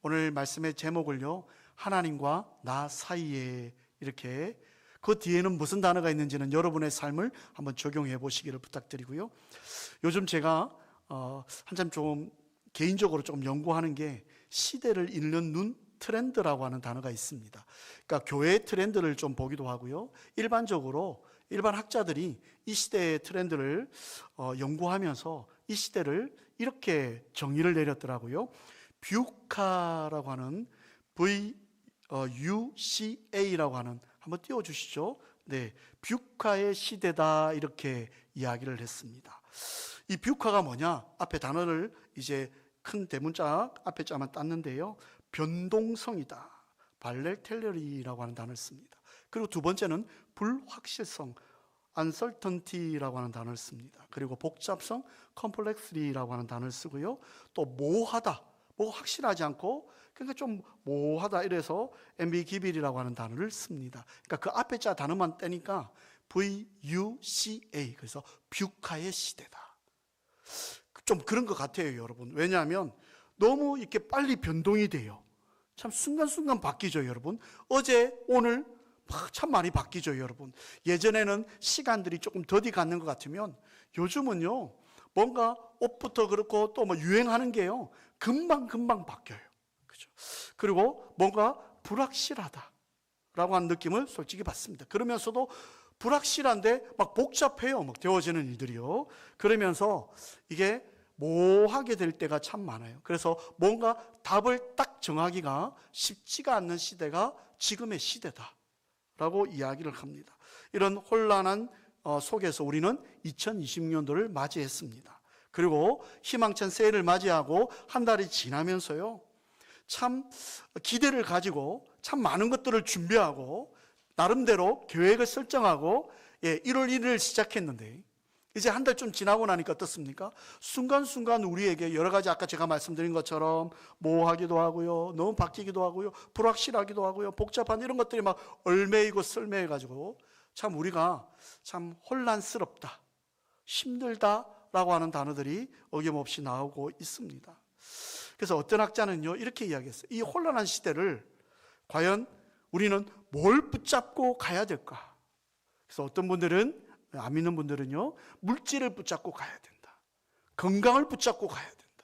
오늘 말씀의 제목을요, 하나님과 나 사이에, 이렇게, 그 뒤에는 무슨 단어가 있는지는 여러분의 삶을 한번 적용해 보시기를 부탁드리고요. 요즘 제가 한참 좀 개인적으로 좀 연구하는 게 시대를 읽는 눈 트렌드라고 하는 단어가 있습니다. 그러니까 교회의 트렌드를 좀 보기도 하고요. 일반적으로 일반 학자들이 이 시대의 트렌드를 연구하면서 이 시대를 이렇게 정의를 내렸더라고요. 뷰카라고 하는 VUCA라고 하는, 한번 띄워주시죠. 네, 뷰카의 시대다, 이렇게 이야기를 했습니다. 이 뷰카가 뭐냐? 앞에 단어를 이제 큰 대문자 앞에 자만 땄는데요, 변동성이다, 발렐텔러리라고 하는 단어를 씁니다. 그리고 두 번째는 불확실성, uncertainty라고 하는 단어를 씁니다. 그리고 복잡성, complexity라고 하는 단어를 쓰고요. 또 모호하다, 뭐 확실하지 않고 그러니까 좀 모호하다, 이래서 ambiguity라고 하는 단어를 씁니다. 그러니까 그 앞에 자 단어만 떼니까 VUCA, 그래서 뷰카의 시대다. 좀 그런 것 같아요, 여러분. 왜냐하면 너무 이렇게 빨리 변동이 돼요. 참 순간순간 바뀌죠, 여러분. 어제 오늘 참 많이 바뀌죠, 여러분. 예전에는 시간들이 조금 더디 갖는 것 같으면 요즘은요, 뭔가 옷부터 그렇고 또 뭐 유행하는 게요, 금방 바뀌어요. 그죠? 그리고 뭔가 불확실하다라고 하는 느낌을 솔직히 받습니다. 그러면서도 불확실한데 막 복잡해요, 막 되어지는 일들이요. 그러면서 이게 모호하게 될 때가 참 많아요. 그래서 뭔가 답을 딱 정하기가 쉽지가 않는 시대가 지금의 시대다라고 이야기를 합니다. 이런 혼란한 속에서 우리는 2020년도를 맞이했습니다. 그리고 희망찬 새해를 맞이하고 한 달이 지나면서요, 참 기대를 가지고 참 많은 것들을 준비하고 나름대로 계획을 설정하고 1월 1일 시작했는데, 이제 한 달 좀 지나고 나니까 어떻습니까? 순간순간 우리에게 여러 가지, 아까 제가 말씀드린 것처럼 모호하기도 하고요, 너무 바뀌기도 하고요, 불확실하기도 하고요, 복잡한 이런 것들이 막 얼매이고 썰매해가지고 참 우리가 참 혼란스럽다, 힘들다라고 하는 단어들이 어김없이 나오고 있습니다. 그래서 어떤 학자는요, 이렇게 이야기했어요. 이 혼란한 시대를 과연 우리는 뭘 붙잡고 가야 될까? 그래서 어떤 분들은, 안 믿는 분들은요, 물질을 붙잡고 가야 된다, 건강을 붙잡고 가야 된다,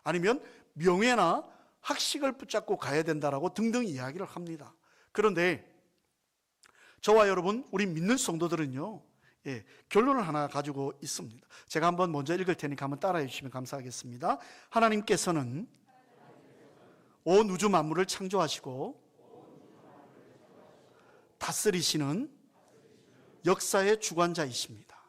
아니면 명예나 학식을 붙잡고 가야 된다라고 등등 이야기를 합니다. 그런데 저와 여러분, 우리 믿는 성도들은요, 결론을 하나 가지고 있습니다. 제가 한번 먼저 읽을 테니까 한번 따라해 주시면 감사하겠습니다. 하나님께서는 온 우주 만물을 창조하시고 다스리시는 역사의 주관자이십니다.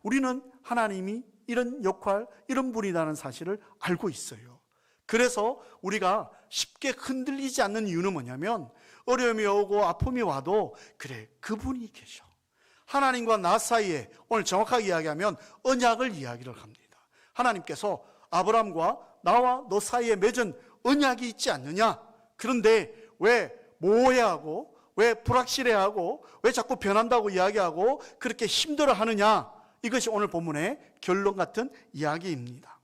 우리는 하나님이 이런 역할, 이런 분이라는 사실을 알고 있어요. 그래서 우리가 쉽게 흔들리지 않는 이유는 뭐냐면, 어려움이 오고 아픔이 와도 그래, 그분이 계셔. 하나님과 나 사이에, 오늘 정확하게 이야기하면 언약을 이야기를 합니다. 하나님께서 아브라함과 나와 너 사이에 맺은 언약이 있지 않느냐? 그런데 왜 모호해하고, 왜 불확실해하고, 왜 자꾸 변한다고 이야기하고 그렇게 힘들어하느냐? 이것이 오늘 본문의 결론 같은 이야기입니다.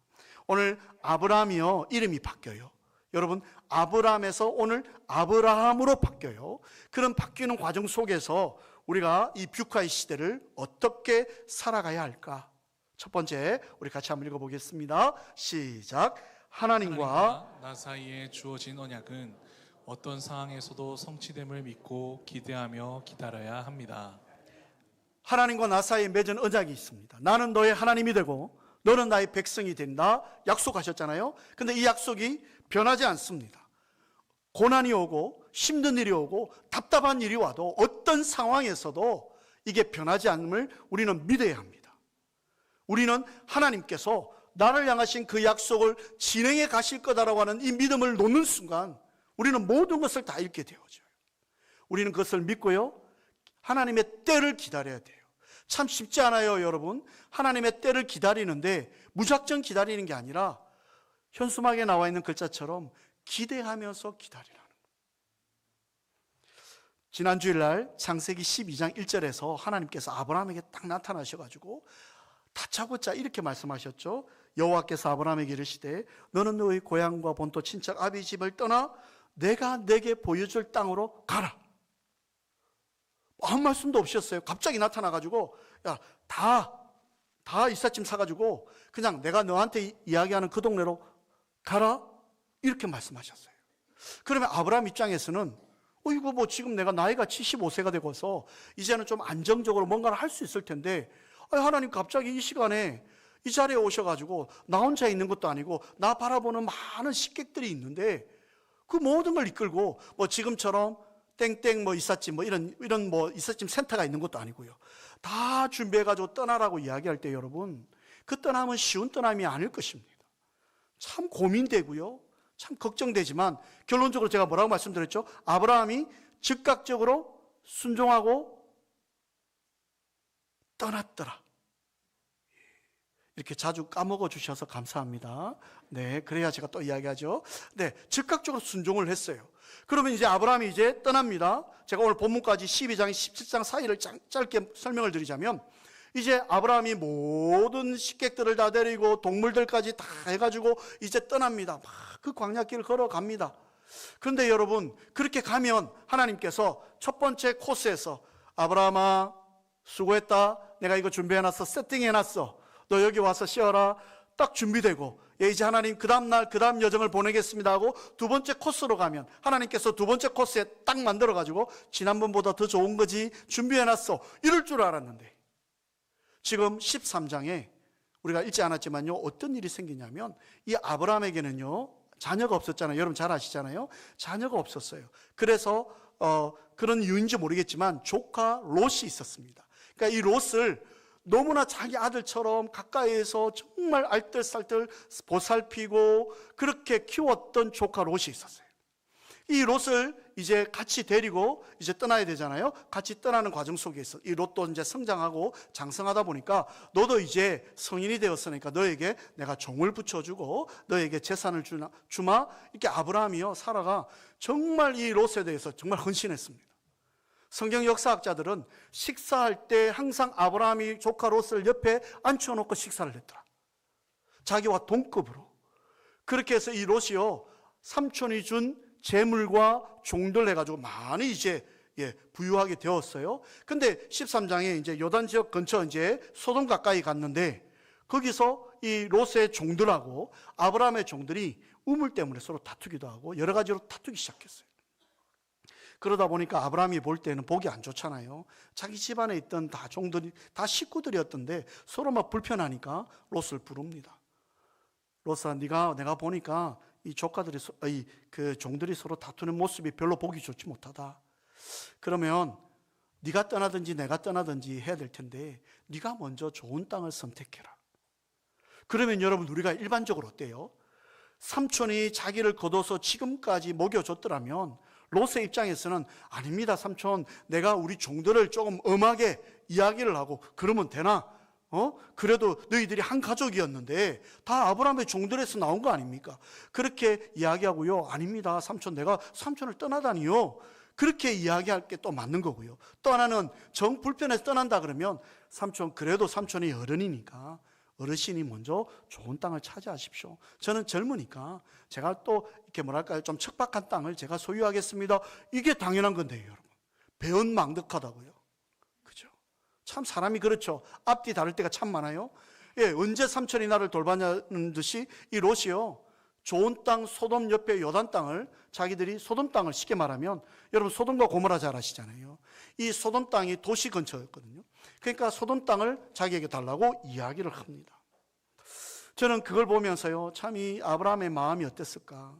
오늘 아브라함이요, 이름이 바뀌어요. 여러분, 아브라함에서 오늘 아브라함으로 바뀌어요. 그런 바뀌는 과정 속에서 우리가 이 뷰카의 시대를 어떻게 살아가야 할까? 첫 번째, 우리 같이 한번 읽어보겠습니다. 시작. 하나님과 나 사이에 주어진 언약은 어떤 상황에서도 성취됨을 믿고 기대하며 기다려야 합니다. 하나님과 나 사이에 맺은 언약이 있습니다. 나는 너의 하나님이 되고 너는 나의 백성이 된다, 약속하셨잖아요. 근데 이 약속이 변하지 않습니다. 고난이 오고 힘든 일이 오고 답답한 일이 와도 어떤 상황에서도 이게 변하지 않음을 우리는 믿어야 합니다. 우리는 하나님께서 나를 향하신 그 약속을 진행해 가실 거다라고 하는 이 믿음을 놓는 순간 우리는 모든 것을 다 잃게 되어져요. 우리는 그것을 믿고요, 하나님의 때를 기다려야 돼요. 참 쉽지 않아요, 여러분. 하나님의 때를 기다리는데 무작정 기다리는 게 아니라 현수막에 나와 있는 글자처럼 기대하면서 기다리라는 거예요. 지난 주일날 창세기 12장 1절에서 하나님께서 아브라함에게 딱 나타나셔가지고 다짜고짜 이렇게 말씀하셨죠. 여호와께서 아브라함에게 이르시되 너는 너의 고향과 본토 친척 아비 집을 떠나 내가 내게 보여줄 땅으로 가라. 아무 말씀도 없었어요. 갑자기 나타나가지고 야, 다 이삿짐 사가지고 그냥 내가 너한테 이야기하는 그 동네로 가라, 이렇게 말씀하셨어요. 그러면 아브라함 입장에서는 이거 뭐 지금 내가 나이가 75세가 되고서 이제는 좀 안정적으로 뭔가를 할 수 있을 텐데 하나님 갑자기 이 시간에 이 자리에 오셔가지고 나 혼자 있는 것도 아니고 나 바라보는 많은 식객들이 있는데 그 모든 걸 이끌고 뭐 지금처럼 땡땡 뭐 이삿짐 뭐 이런 뭐 이삿짐 센터가 있는 것도 아니고요. 다 준비해가지고 떠나라고 이야기할 때 여러분, 그 떠남은 쉬운 떠남이 아닐 것입니다. 참 고민되고요. 참 걱정되지만 결론적으로 제가 뭐라고 말씀드렸죠? 아브라함이 즉각적으로 순종하고 떠났더라. 이렇게 자주 까먹어 주셔서 감사합니다. 네, 그래야 제가 또 이야기하죠. 네, 즉각적으로 순종을 했어요. 그러면 이제 아브라함이 이제 떠납니다. 제가 오늘 본문까지 12장, 17장 사이를 짧게 설명을 드리자면 이제 아브라함이 모든 식객들을 다 데리고 동물들까지 다 해가지고 이제 떠납니다. 막 그 광야길을 걸어갑니다. 그런데 여러분, 그렇게 가면 하나님께서 첫 번째 코스에서 아브라함아 수고했다. 내가 이거 준비해놨어. 세팅해놨어. 너 여기 와서 쉬어라. 딱 준비되고 이제 하나님 그 다음날 그 다음 여정을 보내겠습니다 하고 두 번째 코스로 가면 하나님께서 두 번째 코스에 딱 만들어가지고 지난번보다 더 좋은 거지 준비해놨어, 이럴 줄 알았는데 지금 13장에 우리가 읽지 않았지만요, 어떤 일이 생기냐면 이 아브라함에게는요 자녀가 없었잖아요. 여러분 잘 아시잖아요. 자녀가 없었어요. 그래서 그런 이유인지 모르겠지만 조카 롯이 있었습니다. 그러니까 이 롯을 너무나 자기 아들처럼 가까이에서 정말 알뜰살뜰 보살피고 그렇게 키웠던 조카 롯이 있었어요. 이 롯을 이제 같이 데리고 이제 떠나야 되잖아요. 같이 떠나는 과정 속에 있어 이 롯도 이제 성장하고 장성하다 보니까 너도 이제 성인이 되었으니까 너에게 내가 종을 붙여주고 너에게 재산을 주마. 이렇게 아브라함이요, 사라가 정말 이 롯에 대해서 정말 헌신했습니다. 성경 역사학자들은 식사할 때 항상 아브라함이 조카 롯을 옆에 앉혀놓고 식사를 했더라. 자기와 동급으로. 그렇게 해서 이 롯이요, 삼촌이 준 재물과 종들 해가지고 많이 이제 부유하게 되었어요. 근데 13장에 이제 요단 지역 근처 이제 소돔 가까이 갔는데 거기서 이 롯의 종들하고 아브라함의 종들이 우물 때문에 서로 다투기도 하고 여러 가지로 다투기 시작했어요. 그러다 보니까 아브라함이 볼 때는 보기 안 좋잖아요. 자기 집안에 있던 다 종들이 다 식구들이었던데 서로 막 불편하니까 롯을 부릅니다. 롯아, 내가 보니까 이 조카들이 그 종들이 서로 다투는 모습이 별로 보기 좋지 못하다. 그러면 네가 떠나든지 내가 떠나든지 해야 될 텐데 네가 먼저 좋은 땅을 선택해라. 그러면 여러분, 우리가 일반적으로 어때요? 삼촌이 자기를 거둬서 지금까지 먹여줬더라면 롯의 입장에서는 아닙니다 삼촌, 내가 우리 종들을 조금 엄하게 이야기를 하고 그러면 되나? 그래도 너희들이 한 가족이었는데 다 아브라함의 종들에서 나온 거 아닙니까? 그렇게 이야기하고요, 아닙니다 삼촌, 내가 삼촌을 떠나다니요, 그렇게 이야기할 게 또 맞는 거고요. 또 하나는 정 불편해서 떠난다 그러면 삼촌, 그래도 삼촌이 어른이니까 어르신이 먼저 좋은 땅을 차지하십시오. 저는 젊으니까 제가 또 이렇게 뭐랄까요, 좀 척박한 땅을 제가 소유하겠습니다. 이게 당연한 건데요, 여러분. 배은망덕하다고요. 그죠? 참 사람이 그렇죠. 앞뒤 다를 때가 참 많아요. 언제 삼촌이 나를 돌봤냐는 듯이 이 롯이요, 좋은 땅 소돔 옆에 요단 땅을, 자기들이 소돔 땅을 쉽게 말하면 여러분 소돔과 고모라 잘 아시잖아요. 이 소돔 땅이 도시 근처였거든요. 그러니까 소돔 땅을 자기에게 달라고 이야기를 합니다. 저는 그걸 보면서요, 참 이 아브라함의 마음이 어땠을까.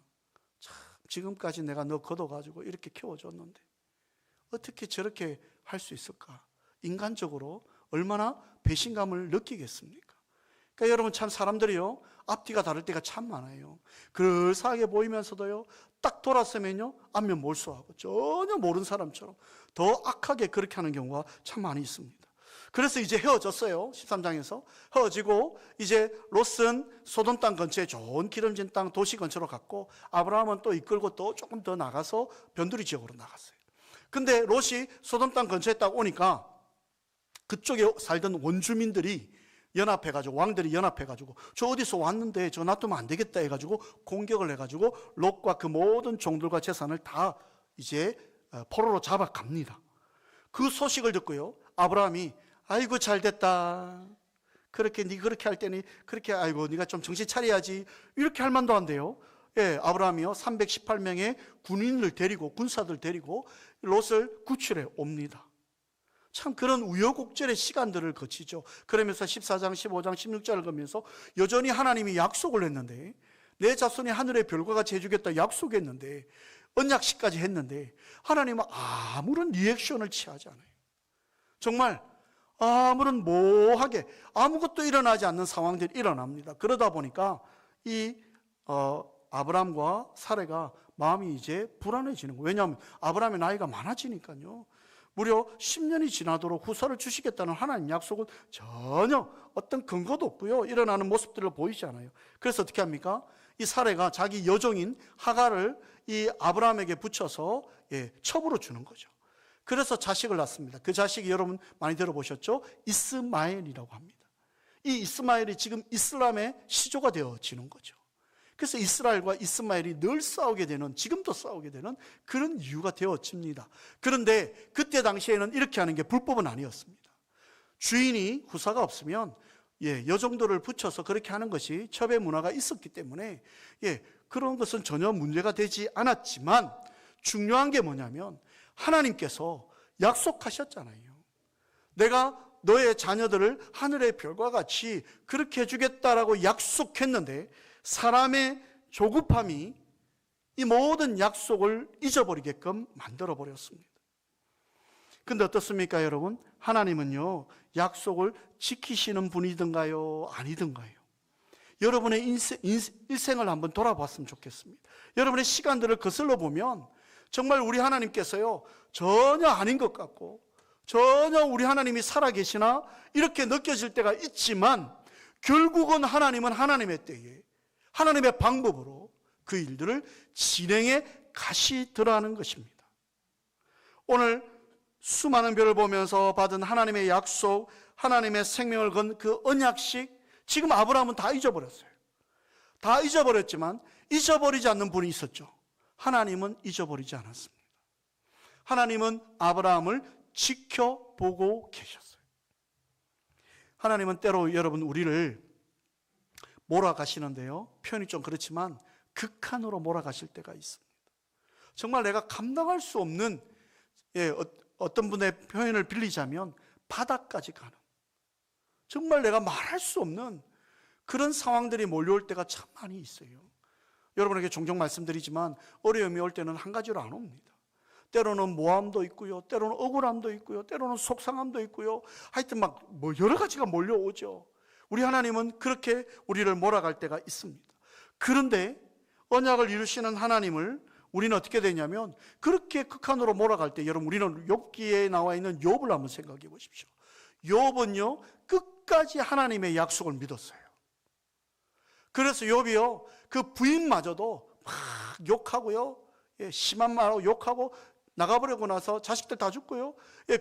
참 지금까지 내가 너 걷어가지고 이렇게 키워줬는데 어떻게 저렇게 할 수 있을까. 인간적으로 얼마나 배신감을 느끼겠습니까? 그러니까 여러분, 참 사람들이요, 앞뒤가 다를 때가 참 많아요. 그럴싸하게 보이면서도요, 딱 돌았으면요, 안면 몰수하고 전혀 모르는 사람처럼 더 악하게 그렇게 하는 경우가 참 많이 있습니다. 그래서 이제 헤어졌어요. 13장에서 헤어지고 이제 롯은 소돔 땅 근처에 좋은 기름진 땅 도시 근처로 갔고 아브라함은 또 이끌고 또 조금 더 나가서 변두리 지역으로 나갔어요. 근데 롯이 소돔 땅 근처에 딱 오니까 그쪽에 살던 원주민들이 연합해가지고, 왕들이 연합해가지고 저 어디서 왔는데 저 놔두면 안 되겠다 해가지고 공격을 해가지고 롯과 그 모든 종들과 재산을 다 이제 포로로 잡아갑니다. 그 소식을 듣고요, 아브라함이 아이고 잘 됐다. 네 그렇게 할 때니 그렇게 아이고 네가 좀 정신 차려야지. 이렇게 할 만도 한데요. 예, 아브라함이요 318명의 군인을 데리고 군사들 데리고 롯을 구출해 옵니다. 참 그런 우여곡절의 시간들을 거치죠. 그러면서 14장, 15장, 16절을 보면서 여전히 하나님이 약속을 했는데, 내 자손이 하늘의 별과 같이 해주겠다 약속했는데, 언약식까지 했는데 하나님은 아무런 리액션을 취하지 않아요. 정말 아무런 모호하게 아무것도 일어나지 않는 상황들이 일어납니다. 그러다 보니까 이 아브라함과 사레가 마음이 이제 불안해지는 거예요. 왜냐하면 아브라함의 나이가 많아지니까요. 무려 10년이 지나도록 후사를 주시겠다는 하나님 약속은 전혀 어떤 근거도 없고요, 일어나는 모습들을 보이지 않아요. 그래서 어떻게 합니까? 이 사레가 자기 여종인 하갈을 이 아브라함에게 붙여서 첩으로 주는 거죠. 그래서 자식을 낳습니다. 그 자식이 여러분 많이 들어보셨죠? 이스마엘이라고 합니다. 이 이스마엘이 지금 이슬람의 시조가 되어지는 거죠. 그래서 이스라엘과 이스마엘이 늘 싸우게 되는, 지금도 싸우게 되는 그런 이유가 되어집니다. 그런데 그때 당시에는 이렇게 하는 게 불법은 아니었습니다. 주인이 후사가 없으면 여종들을 붙여서 그렇게 하는 것이 첩의 문화가 있었기 때문에 그런 것은 전혀 문제가 되지 않았지만, 중요한 게 뭐냐면 하나님께서 약속하셨잖아요. 내가 너의 자녀들을 하늘의 별과 같이 그렇게 해주겠다라고 약속했는데 사람의 조급함이 이 모든 약속을 잊어버리게끔 만들어버렸습니다. 근데 어떻습니까 여러분? 하나님은요 약속을 지키시는 분이든가요 아니든가요? 여러분의 일생을 한번 돌아봤으면 좋겠습니다. 여러분의 시간들을 거슬러 보면 정말 우리 하나님께서요 전혀 아닌 것 같고, 전혀 우리 하나님이 살아계시나 이렇게 느껴질 때가 있지만, 결국은 하나님은 하나님의 때에 하나님의 방법으로 그 일들을 진행해 가시더라는 것입니다. 오늘 수많은 별을 보면서 받은 하나님의 약속, 하나님의 생명을 건 그 언약식, 지금 아브라함은 다 잊어버렸어요. 다 잊어버렸지만 잊어버리지 않는 분이 있었죠. 하나님은 잊어버리지 않았습니다. 하나님은 아브라함을 지켜보고 계셨어요. 하나님은 때로 여러분 우리를 몰아가시는데요, 표현이 좀 그렇지만 극한으로 몰아가실 때가 있습니다. 정말 내가 감당할 수 없는, 어떤 분의 표현을 빌리자면 바닥까지 가는, 정말 내가 말할 수 없는 그런 상황들이 몰려올 때가 참 많이 있어요. 여러분에게 종종 말씀드리지만 어려움이 올 때는 한 가지로 안 옵니다. 때로는 모함도 있고요, 때로는 억울함도 있고요, 때로는 속상함도 있고요, 하여튼 막 여러 가지가 몰려오죠. 우리 하나님은 그렇게 우리를 몰아갈 때가 있습니다. 그런데 언약을 이루시는 하나님을 우리는 어떻게 되냐면, 그렇게 극한으로 몰아갈 때 여러분 우리는 욥기에 나와 있는 욥을 한번 생각해 보십시오. 욥은요 끝까지 하나님의 약속을 믿었어요. 그래서 욥이요 그 부인마저도 막 욕하고요, 심한 말하고 욕하고 나가버리고 나서 자식들 다 죽고요,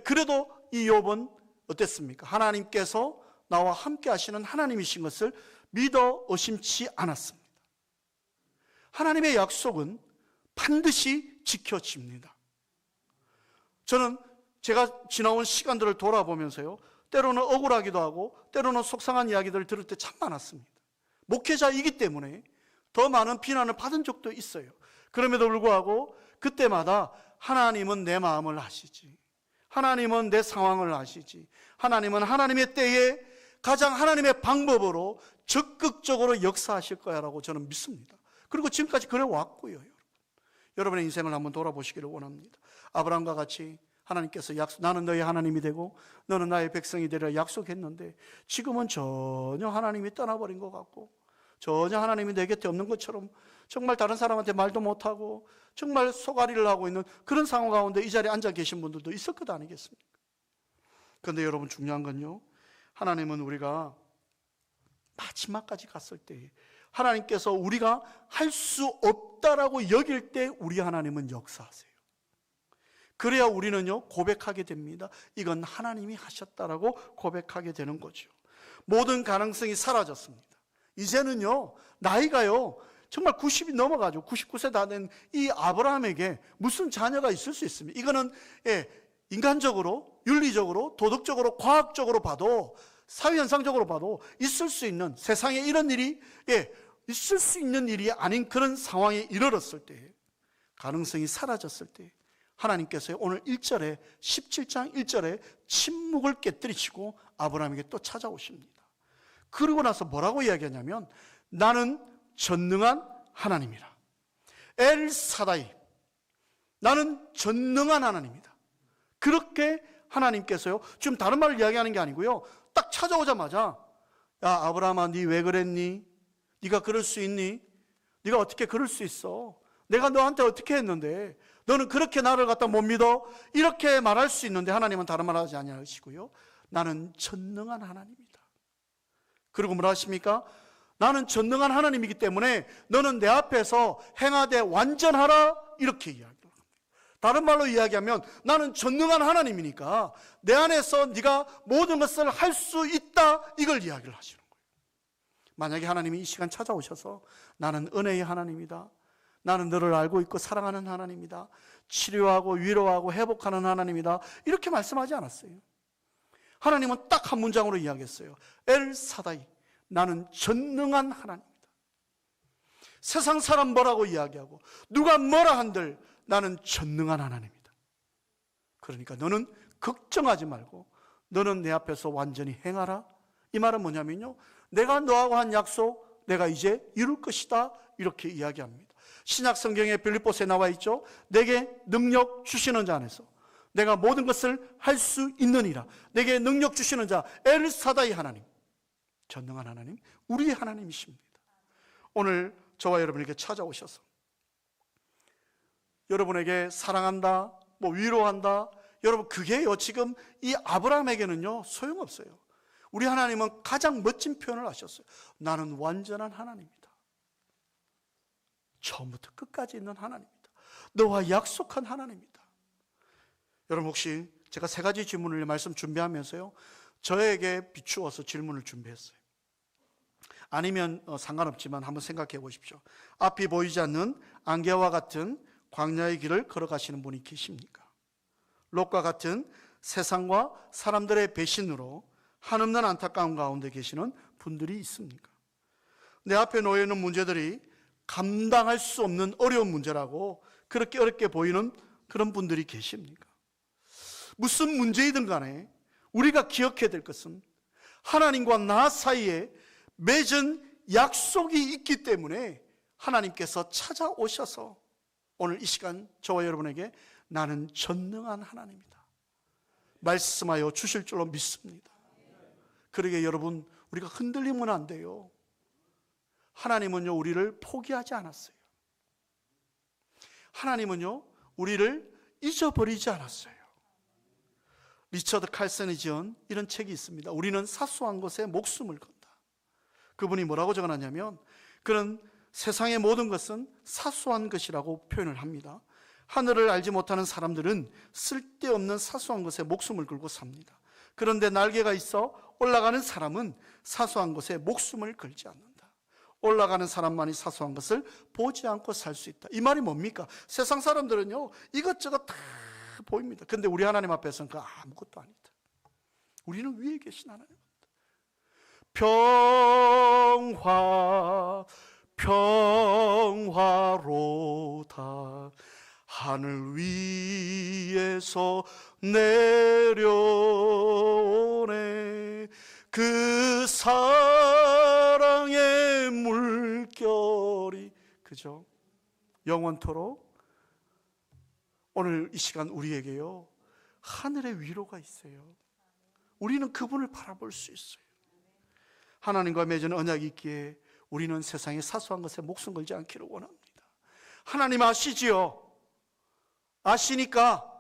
그래도 이 욥은 어땠습니까? 하나님께서 나와 함께 하시는 하나님이신 것을 믿어 의심치 않았습니다. 하나님의 약속은 반드시 지켜집니다. 저는 제가 지나온 시간들을 돌아보면서요, 때로는 억울하기도 하고 때로는 속상한 이야기들을 들을 때 참 많았습니다. 목회자이기 때문에 더 많은 비난을 받은 적도 있어요. 그럼에도 불구하고 그때마다 하나님은 내 마음을 아시지, 하나님은 내 상황을 아시지, 하나님은 하나님의 때에 가장 하나님의 방법으로 적극적으로 역사하실 거야라고 저는 믿습니다. 그리고 지금까지 그래 왔고요. 여러분의 인생을 한번 돌아보시기를 원합니다. 아브라함과 같이 하나님께서 나는 너의 하나님이 되고 너는 나의 백성이 되리라 약속했는데, 지금은 전혀 하나님이 떠나버린 것 같고 전혀 하나님이 내 곁에 없는 것처럼 정말 다른 사람한테 말도 못하고 정말 속앓이를 하고 있는 그런 상황 가운데 이 자리에 앉아 계신 분들도 있을 것 아니겠습니까? 그런데 여러분 중요한 건요, 하나님은 우리가 마지막까지 갔을 때, 하나님께서 우리가 할 수 없다라고 여길 때 우리 하나님은 역사하세요. 그래야 우리는요 고백하게 됩니다. 이건 하나님이 하셨다라고 고백하게 되는 거죠. 모든 가능성이 사라졌습니다. 이제는요, 나이가요, 정말 90이 넘어가지고 99세 다 된 이 아브라함에게 무슨 자녀가 있을 수 있습니까? 이거는 인간적으로, 윤리적으로, 도덕적으로, 과학적으로 봐도, 사회현상적으로 봐도 있을 수 있는, 세상에 이런 일이 있을 수 있는 일이 아닌 그런 상황에 이르렀을 때, 가능성이 사라졌을 때 하나님께서 오늘 1절에 17장 1절에 침묵을 깨뜨리시고 아브라함에게 또 찾아오십니다. 그러고 나서 뭐라고 이야기하냐면 나는 전능한 하나님이라. 엘사다이, 나는 전능한 하나님이다. 그렇게 하나님께서요, 지금 다른 말을 이야기하는 게 아니고요, 딱 찾아오자마자 야 아브라함아, 니 왜 그랬니? 네가 그럴 수 있니? 네가 어떻게 그럴 수 있어? 내가 너한테 어떻게 했는데 너는 그렇게 나를 갖다 못 믿어? 이렇게 말할 수 있는데 하나님은 다른 말 하지 아니하시고요, 나는 전능한 하나님이다. 그리고 뭐라 하십니까? 나는 전능한 하나님이기 때문에 너는 내 앞에서 행하되 완전하라, 이렇게 이야기합니다. 다른 말로 이야기하면 나는 전능한 하나님이니까 내 안에서 네가 모든 것을 할 수 있다, 이걸 이야기를 하시는 거예요. 만약에 하나님이 이 시간 찾아오셔서 나는 은혜의 하나님이다, 나는 너를 알고 있고 사랑하는 하나님이다, 치료하고 위로하고 회복하는 하나님이다, 이렇게 말씀하지 않았어요. 하나님은 딱 한 문장으로 이야기했어요. 엘사다이, 나는 전능한 하나님이다. 세상 사람 뭐라고 이야기하고 누가 뭐라 한들 나는 전능한 하나님이다. 그러니까 너는 걱정하지 말고 너는 내 앞에서 완전히 행하라. 이 말은 뭐냐면요, 내가 너하고 한 약속 내가 이제 이룰 것이다, 이렇게 이야기합니다. 신약 성경에 빌립보서에 나와 있죠. 내게 능력 주시는 자 안에서 내가 모든 것을 할 수 있느니라. 내게 능력 주시는 자 엘사다이 하나님, 전능한 하나님, 우리의 하나님이십니다. 오늘 저와 여러분에게 찾아오셔서 여러분에게 사랑한다, 뭐 위로한다, 여러분 그게요 지금 이 아브라함에게는요 소용없어요. 우리 하나님은 가장 멋진 표현을 하셨어요. 나는 완전한 하나님이다. 처음부터 끝까지 있는 하나님이다. 너와 약속한 하나님이다. 여러분 혹시 제가 3가지 질문을 말씀 준비하면서요, 저에게 비추어서 질문을 준비했어요. 아니면 상관없지만 한번 생각해 보십시오. 앞이 보이지 않는 안개와 같은 광야의 길을 걸어가시는 분이 계십니까? 롯과 같은 세상과 사람들의 배신으로 한없는 안타까움 가운데 계시는 분들이 있습니까? 내 앞에 놓여 있는 문제들이 감당할 수 없는 어려운 문제라고 그렇게 어렵게 보이는 그런 분들이 계십니까? 무슨 문제이든 간에 우리가 기억해야 될 것은 하나님과 나 사이에 맺은 약속이 있기 때문에 하나님께서 찾아오셔서 오늘 이 시간 저와 여러분에게 나는 전능한 하나님이다 말씀하여 주실 줄로 믿습니다. 그러게 여러분, 우리가 흔들리면 안 돼요. 하나님은요 우리를 포기하지 않았어요. 하나님은요 우리를 잊어버리지 않았어요. 리처드 칼슨이 지은 이런 책이 있습니다. 우리는 사소한 것에 목숨을 건다. 그분이 뭐라고 적어놨냐면, 그런 세상의 모든 것은 사소한 것이라고 표현을 합니다. 하늘을 알지 못하는 사람들은 쓸데없는 사소한 것에 목숨을 걸고 삽니다. 그런데 날개가 있어 올라가는 사람은 사소한 것에 목숨을 걸지 않는다. 올라가는 사람만이 사소한 것을 보지 않고 살 수 있다. 이 말이 뭡니까? 세상 사람들은요 이것저것 다 보입니다. 근데 우리 하나님 앞에서는 그 아무것도 아니다. 우리는 위에 계신 하나님. 평화로다 하늘 위에서 내려오네 그 사랑의 물결이, 그죠? 영원토록. 오늘 이 시간 우리에게요 하늘의 위로가 있어요. 우리는 그분을 바라볼 수 있어요. 하나님과 맺은 언약이 있기에 우리는 세상의 사소한 것에 목숨 걸지 않기를 원합니다. 하나님 아시지요? 아시니까,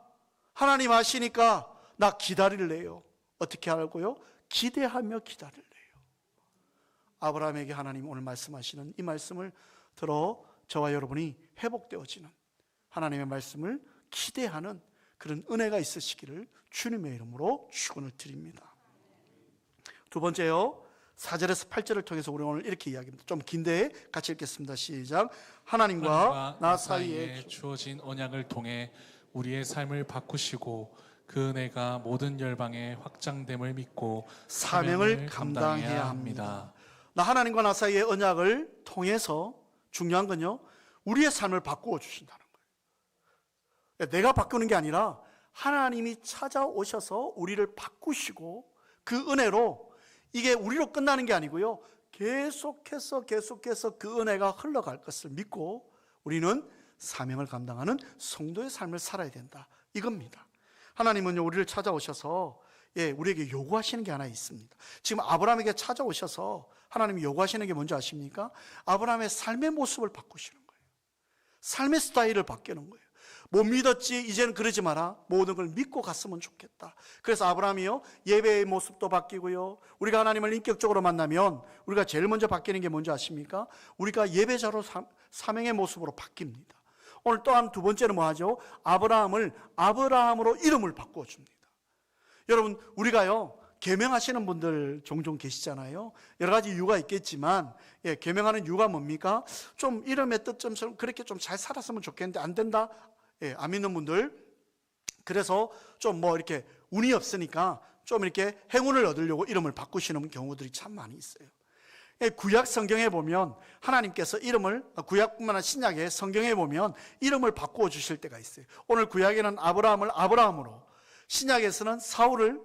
하나님 아시니까 나 기다릴래요. 어떻게 하라고요? 기대하며 기다릴래요. 아브라함에게 하나님 오늘 말씀하시는 이 말씀을 들어 저와 여러분이 회복되어지는 하나님의 말씀을 기대하는 그런 은혜가 있으시기를 주님의 이름으로 축원을 드립니다. 두 번째요, 4절에서 8절을 통해서 우리 오늘 이렇게 이야기합니다. 좀 긴데 같이 읽겠습니다. 시작. 하나님과 나 사이에 주어진 언약을 통해 우리의 삶을 바꾸시고 그 은혜가 모든 열방에 확장됨을 믿고 사명을 감당해야 합니다. 나 하나님과 나 사이의 언약을 통해서 중요한 건요, 우리의 삶을 바꾸어 주신다는 거예요. 내가 바꾸는 게 아니라 하나님이 찾아오셔서 우리를 바꾸시고 그 은혜로, 이게 우리로 끝나는 게 아니고요, 계속해서 그 은혜가 흘러갈 것을 믿고 우리는 사명을 감당하는 성도의 삶을 살아야 된다, 이겁니다. 하나님은요, 우리를 찾아오셔서 우리에게 요구하시는 게 하나 있습니다. 지금 아브라함에게 찾아오셔서 하나님이 요구하시는 게 뭔지 아십니까? 아브라함의 삶의 모습을 바꾸시는 거예요. 삶의 스타일을 바뀌는 거예요. 못 믿었지, 이제는 그러지 마라. 모든 걸 믿고 갔으면 좋겠다. 그래서 아브라함이요, 예배의 모습도 바뀌고요, 우리가 하나님을 인격적으로 만나면 우리가 제일 먼저 바뀌는 게 뭔지 아십니까? 우리가 예배자로 사명의 모습으로 바뀝니다. 오늘 또한 두 번째는 뭐 하죠? 아브라함을 아브라함으로 이름을 바꾸어 줍니다. 여러분, 우리가요, 계명하시는 분들 종종 계시잖아요. 여러 가지 이유가 있겠지만, 계명하는 이유가 뭡니까? 좀 이름의 뜻좀 그렇게 좀 잘 살았으면 좋겠는데 안 된다. 안 믿는 분들. 그래서 좀 뭐 이렇게 운이 없으니까 좀 이렇게 행운을 얻으려고 이름을 바꾸시는 경우들이 참 많이 있어요. 구약 성경에 보면 하나님께서 이름을, 구약뿐만 아니라 신약의 성경에 보면 이름을 바꾸어 주실 때가 있어요. 오늘 구약에는 아브라함을 아브라함으로, 신약에서는 사울을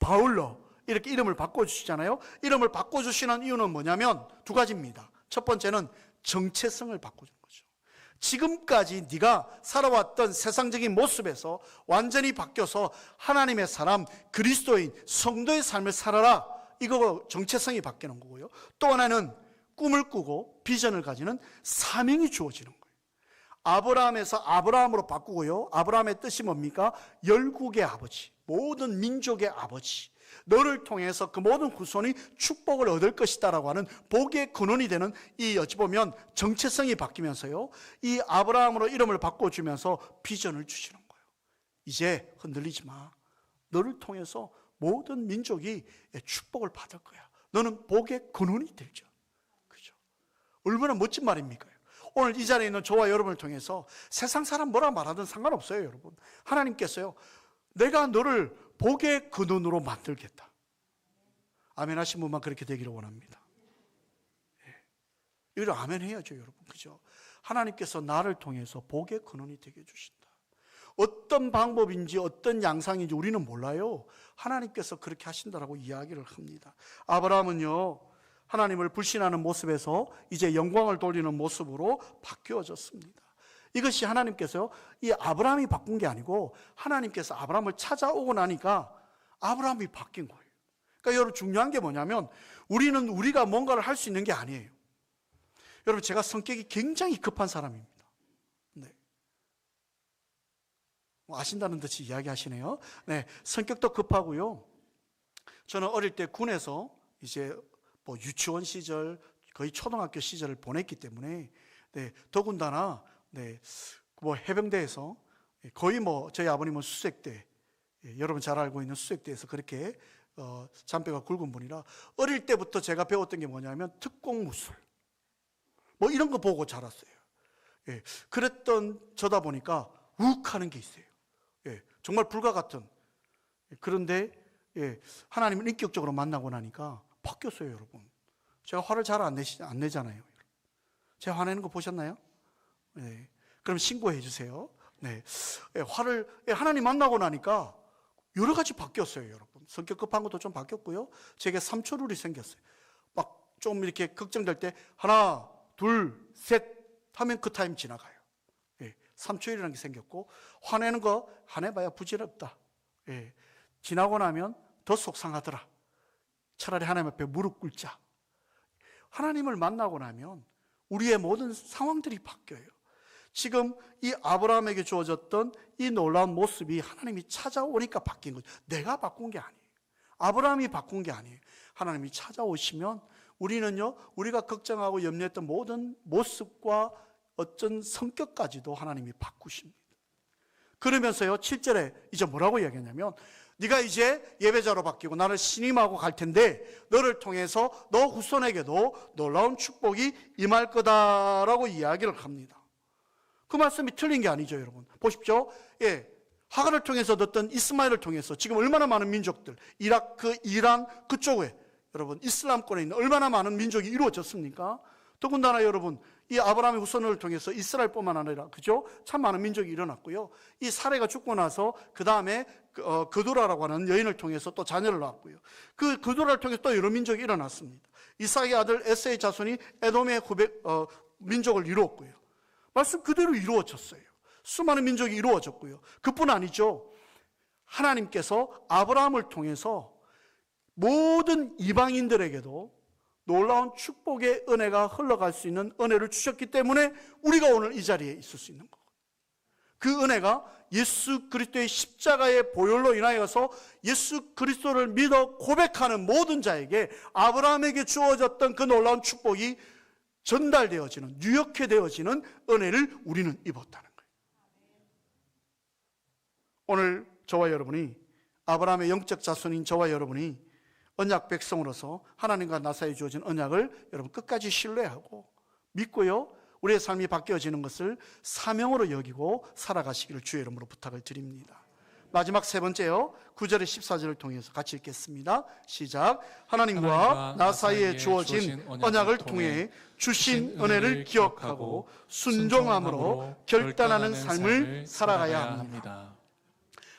바울로 이렇게 이름을 바꿔주시잖아요. 이름을 바꿔주시는 이유는 뭐냐면 두 가지입니다. 첫 번째는 정체성을 바꿔주는 거죠. 지금까지 네가 살아왔던 세상적인 모습에서 완전히 바뀌어서 하나님의 사람, 그리스도인, 성도의 삶을 살아라, 이거 정체성이 바뀌는 거고요. 또 하나는 꿈을 꾸고 비전을 가지는 사명이 주어지는 거예요. 아브라함에서 아브라함으로 바꾸고요, 아브라함의 뜻이 뭡니까? 열국의 아버지, 모든 민족의 아버지, 너를 통해서 그 모든 후손이 축복을 얻을 것이다 라고 하는 복의 근원이 되는, 이 어찌 보면 정체성이 바뀌면서요, 이 아브라함으로 이름을 바꿔주면서 비전을 주시는 거예요. 이제 흔들리지 마. 너를 통해서 모든 민족이 축복을 받을 거야. 너는 복의 근원이 되죠. 그죠? 얼마나 멋진 말입니까? 오늘 이 자리에 있는 저와 여러분을 통해서 세상 사람 뭐라 말하든 상관없어요, 여러분. 하나님께서요, 내가 너를 복의 근원으로 만들겠다. 아멘 하신 분만 그렇게 되기를 원합니다. 이걸 아멘 해야죠, 여러분. 그죠? 하나님께서 나를 통해서 복의 근원이 되게 해주신다. 어떤 방법인지 어떤 양상인지 우리는 몰라요. 하나님께서 그렇게 하신다라고 이야기를 합니다. 아브라함은요, 하나님을 불신하는 모습에서 이제 영광을 돌리는 모습으로 바뀌어졌습니다. 이것이 하나님께서요, 이 아브라함이 바꾼 게 아니고 하나님께서 아브라함을 찾아오고 나니까 아브라함이 바뀐 거예요. 그러니까 여러분, 중요한 게 뭐냐면 우리는 우리가 뭔가를 할 수 있는 게 아니에요. 여러분, 제가 성격이 굉장히 급한 사람입니다. 네. 뭐 아신다는 듯이 이야기하시네요. 네, 성격도 급하고요. 저는 어릴 때 군에서 이제 뭐 유치원 시절, 거의 초등학교 시절을 보냈기 때문에, 네, 더군다나 뭐 해병대에서 거의 뭐 저희 아버님은 수색대, 여러분 잘 알고 있는 수색대에서 그렇게 잔뼈가 굵은 분이라 어릴 때부터 제가 배웠던 게 뭐냐면 특공무술, 뭐 이런 거 보고 자랐어요. 그랬던 저다 보니까 욱하는 게 있어요. 정말 불과 같은. 그런데 하나님을 인격적으로 만나고 나니까 바뀌었어요, 여러분. 제가 화를 잘 안 내잖아요. 제가 화내는 거 보셨나요? 네. 그럼 신고해 주세요. 네. 화를, 하나님 만나고 나니까 여러 가지 바뀌었어요, 여러분. 성격 급한 것도 좀 바뀌었고요. 제게 3초룰이 생겼어요. 막 좀 이렇게 걱정될 때 하나, 둘, 셋 하면 그 타임 지나가요. 3초율이라는 게 생겼고, 화내는 거 화내봐야 부질없다. 지나고 나면 더 속상하더라. 차라리 하나님 앞에 무릎 꿇자. 하나님을 만나고 나면 우리의 모든 상황들이 바뀌어요. 지금 이 아브라함에게 주어졌던 이 놀라운 모습이 하나님이 찾아오니까 바뀐 거죠. 내가 바꾼 게 아니에요. 아브라함이 바꾼 게 아니에요. 하나님이 찾아오시면 우리는요, 우리가 걱정하고 염려했던 모든 모습과 어떤 성격까지도 하나님이 바꾸십니다. 그러면서요, 7절에 이제 뭐라고 이야기하냐면, 네가 이제 예배자로 바뀌고 나를 신임하고 갈 텐데 너를 통해서 너 후손에게도 놀라운 축복이 임할 거다라고 이야기를 합니다. 그 말씀이 틀린 게 아니죠, 여러분. 보십시오. 예, 하갈을 통해서 얻었던 이스마엘을 통해서 지금 얼마나 많은 민족들, 이라크, 이란 그쪽에 여러분 이슬람권에 있는 얼마나 많은 민족이 이루어졌습니까? 더군다나 여러분 이 아브라함의 후손을 통해서 이스라엘뿐만 아니라 그죠? 참 많은 민족이 일어났고요. 이 사레가 죽고 나서 그 다음에 그도라라고 하는 여인을 통해서 또 자녀를 낳았고요. 그 그도라를 통해서 또 여러 민족이 일어났습니다. 이삭의 아들 에서의 자손이 에돔의 민족을 이루었고요. 말씀 그대로 이루어졌어요. 수많은 민족이 이루어졌고요. 그뿐 아니죠. 하나님께서 아브라함을 통해서 모든 이방인들에게도 놀라운 축복의 은혜가 흘러갈 수 있는 은혜를 주셨기 때문에 우리가 오늘 이 자리에 있을 수 있는 거예요. 그 은혜가 예수 그리스도의 십자가의 보혈로 인하여서 예수 그리스도를 믿어 고백하는 모든 자에게 아브라함에게 주어졌던 그 놀라운 축복이 전달되어지는, 누역해되어지는 은혜를 우리는 입었다는 거예요. 오늘 저와 여러분이 아브라함의 영적 자손인 저와 여러분이 언약 백성으로서 하나님과 나 사이에 주어진 언약을 여러분 끝까지 신뢰하고 믿고요, 우리의 삶이 바뀌어지는 것을 사명으로 여기고 살아가시기를 주의 이름으로 부탁을 드립니다. 마지막 세 번째요, 9절에 14절을 통해서 같이 읽겠습니다. 시작. 하나님과 나 사이에 주어진 언약을 통해 주신 은혜를 기억하고 순종함으로 결단하는 삶을 살아가야 합니다.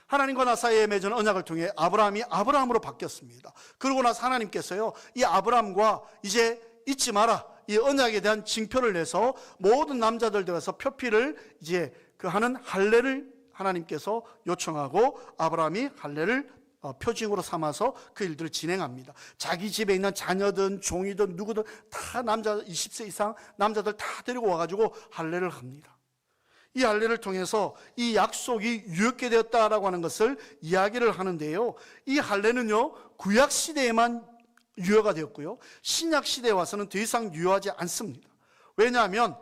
하나님과 나 사이에 맺은 언약을 통해 아브라함이 아브라함으로 바뀌었습니다. 그러고 나서 하나님께서요, 이 아브라함과 이제 잊지 마라, 이 언약에 대한 징표를 내서 모든 남자들 들어서 표피를 이제 그 하는 할례를 하나님께서 요청하고 아브라함이 할례를 표징으로 삼아서 그 일들을 진행합니다. 자기 집에 있는 자녀든 종이든 누구든 다 남자 20세 이상 남자들 다 데리고 와가지고 할례를 합니다. 이 할례를 통해서 이 약속이 유효케 되었다라고 하는 것을 이야기를 하는데요, 이 할례는요 구약 시대에만 유효가 되었고요, 신약 시대에 와서는 더 이상 유효하지 않습니다. 왜냐하면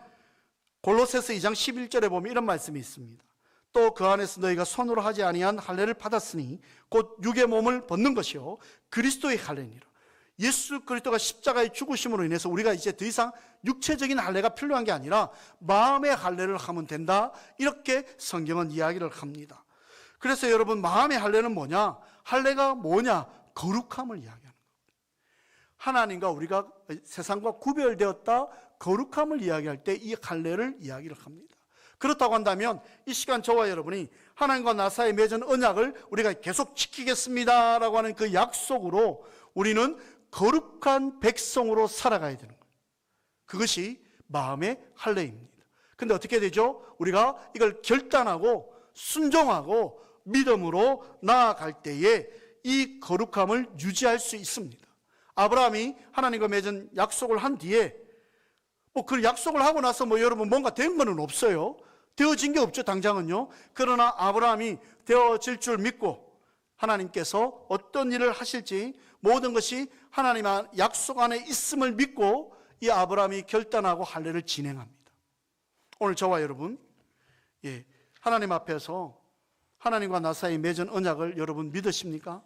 골로새서 2장 11절에 보면 이런 말씀이 있습니다. 또 그 안에서 너희가 손으로 하지 아니한 할례를 받았으니 곧 육의 몸을 벗는 것이요 그리스도의 할례니라. 예수 그리스도가 십자가의 죽으심으로 인해서 우리가 이제 더 이상 육체적인 할례가 필요한 게 아니라 마음의 할례를 하면 된다, 이렇게 성경은 이야기를 합니다. 그래서 여러분, 마음의 할례는 뭐냐? 할례가 뭐냐? 거룩함을 이야기하는 겁니다. 하나님과 우리가 세상과 구별되었다, 거룩함을 이야기할 때 이 할례를 이야기를 합니다. 그렇다고 한다면 이 시간 저와 여러분이 하나님과 나 사이에 맺은 언약을 우리가 계속 지키겠습니다라고 하는 그 약속으로 우리는 거룩한 백성으로 살아가야 되는 거예요. 그것이 마음의 할례입니다. 근데 어떻게 되죠? 우리가 이걸 결단하고 순종하고 믿음으로 나아갈 때에 이 거룩함을 유지할 수 있습니다. 아브라함이 하나님과 맺은 약속을 한 뒤에 그 약속을 하고 나서 여러분 뭔가 된 거는 없어요. 되어진 게 없죠, 당장은요. 그러나 아브라함이 되어질 줄 믿고 하나님께서 어떤 일을 하실지 모든 것이 하나님 약속 안에 있음을 믿고 이 아브라함이 결단하고 할례를 진행합니다. 오늘 저와 여러분, 하나님 앞에서 하나님과 나 사이에 맺은 언약을 여러분 믿으십니까?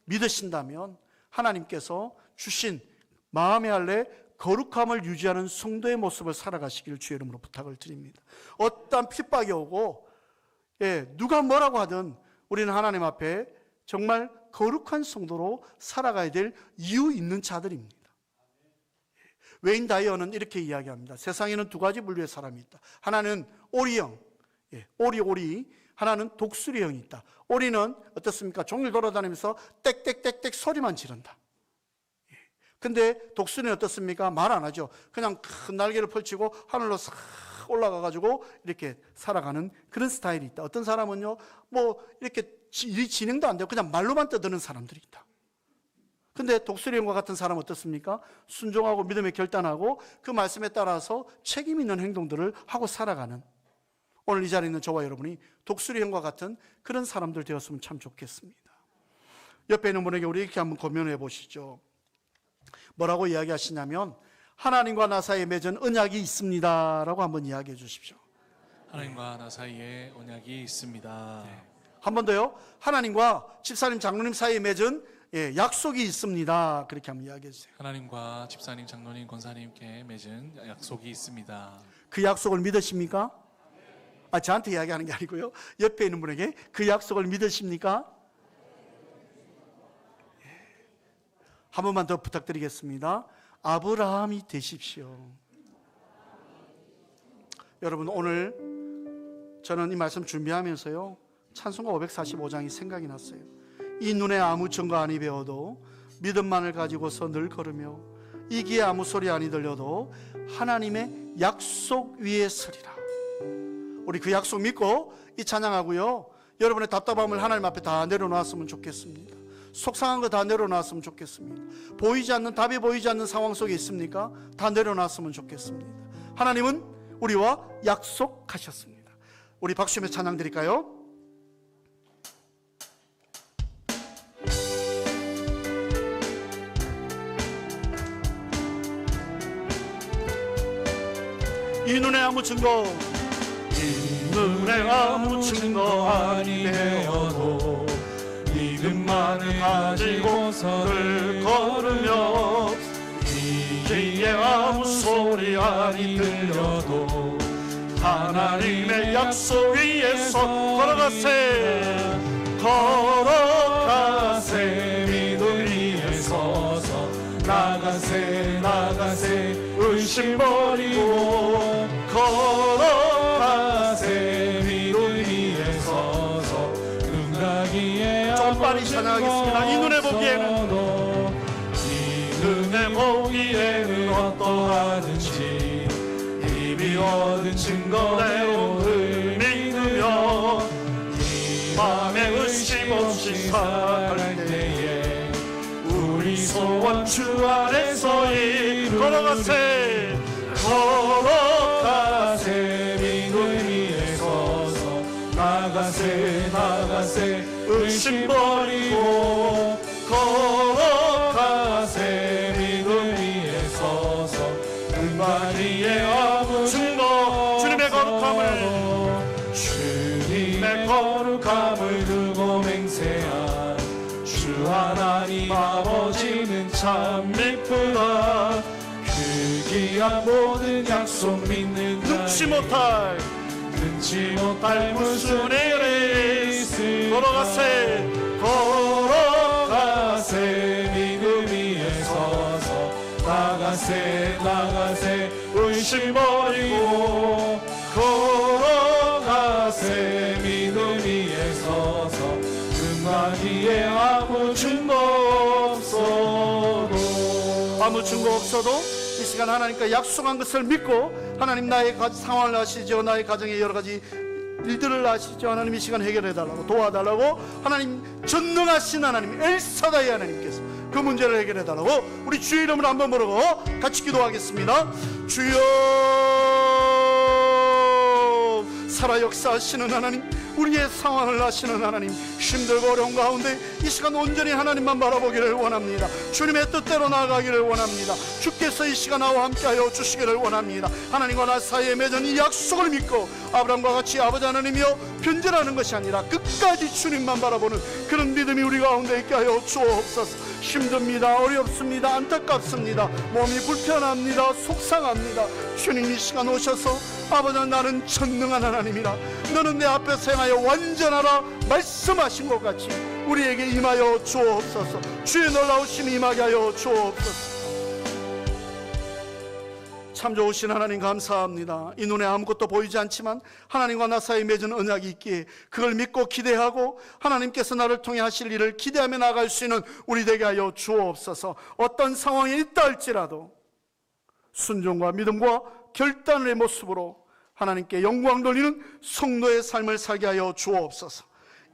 믿으신다면 하나님께서 주신 마음의 할례, 거룩함을 유지하는 성도의 모습을 살아가시기를 주의 이름으로 부탁을 드립니다. 어떠한 핍박이 오고 누가 뭐라고 하든 우리는 하나님 앞에 정말 거룩한 성도로 살아가야 될 이유 있는 자들입니다. 웨인 다이어는 이렇게 이야기합니다. 세상에는 두 가지 분류의 사람이 있다. 하나는 오리형, 오리. 하나는 독수리형이 있다. 오리는 어떻습니까? 종일 돌아다니면서 땡땡땡땡 소리만 지른다. 근데 독수리는 어떻습니까? 말 안 하죠. 그냥 큰 날개를 펼치고 하늘로 싹 올라가가지고 이렇게 살아가는 그런 스타일이 있다. 어떤 사람은요, 이렇게 일이 진행도 안 되고 그냥 말로만 떠드는 사람들이 있다. 근데 독수리형과 같은 사람은 어떻습니까? 순종하고 믿음에 결단하고 그 말씀에 따라서 책임 있는 행동들을 하고 살아가는, 오늘 이 자리에 있는 저와 여러분이 독수리형과 같은 그런 사람들 되었으면 참 좋겠습니다. 옆에 있는 분에게 우리 이렇게 한번 고민해 보시죠. 뭐라고 이야기하시냐면 하나님과 나 사이에 맺은 언약이 있습니다 라고 한번 이야기해 주십시오. 하나님과 나 사이에 언약이 있습니다. 한 번 더요. 하나님과 집사님, 장로님 사이에 맺은 약속이 있습니다. 그렇게 한번 이야기해 주세요. 하나님과 집사님, 장로님, 권사님께 맺은 약속이 있습니다. 그 약속을 믿으십니까? 저한테 이야기하는 게 아니고요. 옆에 있는 분에게 그 약속을 믿으십니까? 한 번만 더 부탁드리겠습니다. 아브라함이 되십시오. 여러분, 오늘 저는 이 말씀 준비하면서요, 찬송가 545장이 생각이 났어요. 이 눈에 아무 증거 아니 배워도 믿음만을 가지고서 늘 걸으며 이 귀에 아무 소리 아니 들려도 하나님의 약속 위에 서리라. 우리 그 약속 믿고 이 찬양하고요, 여러분의 답답함을 하나님 앞에 다 내려놓았으면 좋겠습니다. 속상한 거 다 내려놨으면 좋겠습니다. 답이 보이지 않는 상황 속에 있습니까? 다 내려놨으면 좋겠습니다. 하나님은 우리와 약속하셨습니다. 우리 박수며 찬양 드릴까요? 이 눈에 아무 증거, 이 눈에 아무 증거 아니 되어도 믿음만을 가지고서 늘 걸으며 이 귀에 아무 소리 아니 들려도 하나님의 약속 위에서 걸어가세 믿음 위에 서서 나가세 의심 버리고 걸어가세 믿음 위에 서서 좀 빨리 찬양하겠습니다. 이 눈에 보기에는 어떠하든지 이미 얻은 증거대로 늘 믿으며 이 맘에 의심 없이 살아갈 때에 우리 소원 주 안에서 걸어가세 믿음 위에 서서 나가세 의심 버리고 걸어가세 믿음 위에 서서 은바리에 아무 증거 주님의 거룩함을 두고 맹세한 주 하나님 아버지는 참 미쁘다. 그 귀한 모든 약속 믿는 능치 못할 무슨 일이 있으 걸어가세 믿음 위에 서서 나가세 의심 버리고 걸어가세 믿음 위에 서서 금마디에 아무 증거 없어도 이 시간 하나님과 약속한 것을 믿고 하나님 나의 상황을 아시죠. 나의 가정의 여러 가지 일들을 아시죠. 하나님 이 시간 해결해달라고 도와달라고 하나님 전능하신 하나님 엘사다이 하나님께서 그 문제를 해결해달라고 우리 주의 이름을 한번 부르고 같이 기도하겠습니다. 주여 살아 역사하시는 하나님, 우리의 상황을 아시는 하나님, 힘들고 어려운 가운데 이 시간 온전히 하나님만 바라보기를 원합니다. 주님의 뜻대로 나아가기를 원합니다. 주께서 이 시간 나와 함께하여 주시기를 원합니다. 하나님과 나 사이에 맺은 이 약속을 믿고 아브라함과 같이 아버지 하나님이여 변절하는 것이 아니라 끝까지 주님만 바라보는 그런 믿음이 우리 가운데 있게 하여 주옵소서. 힘듭니다. 어렵습니다. 안타깝습니다. 몸이 불편합니다. 속상합니다. 주님 이 시간 오셔서 아버지 나는 전능한 하나님이라 너는 내 앞에서 행하여 완전하라 말씀하신 것 같이 우리에게 임하여 주옵소서. 주의 놀라우심이 임하게 하여 주옵소서. 참 좋으신 하나님 감사합니다. 이 눈에 아무것도 보이지 않지만 하나님과 나 사이에 맺은 언약이 있기에 그걸 믿고 기대하고 하나님께서 나를 통해 하실 일을 기대하며 나아갈 수 있는 우리 되게 하여 주옵소서. 어떤 상황이 있다 할지라도 순종과 믿음과 결단의 모습으로 하나님께 영광 돌리는 성도의 삶을 살게 하여 주옵소서.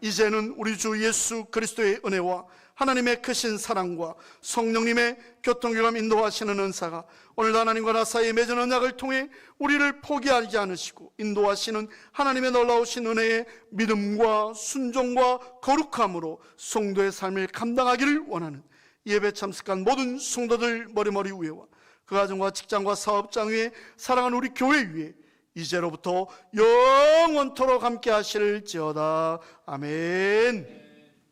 이제는 우리 주 예수 그리스도의 은혜와 하나님의 크신 사랑과 성령님의 교통교감 인도하시는 은사가 오늘도 하나님과 나 사이에 맺은 언약을 통해 우리를 포기하지 않으시고 인도하시는 하나님의 놀라우신 은혜의 믿음과 순종과 거룩함으로 성도의 삶을 감당하기를 원하는 예배 참석한 모든 성도들 머리머리 위에와 그 가정과 직장과 사업장 위에 사랑하는 우리 교회 위에 이제로부터 영원토록 함께 하실지어다. 아멘.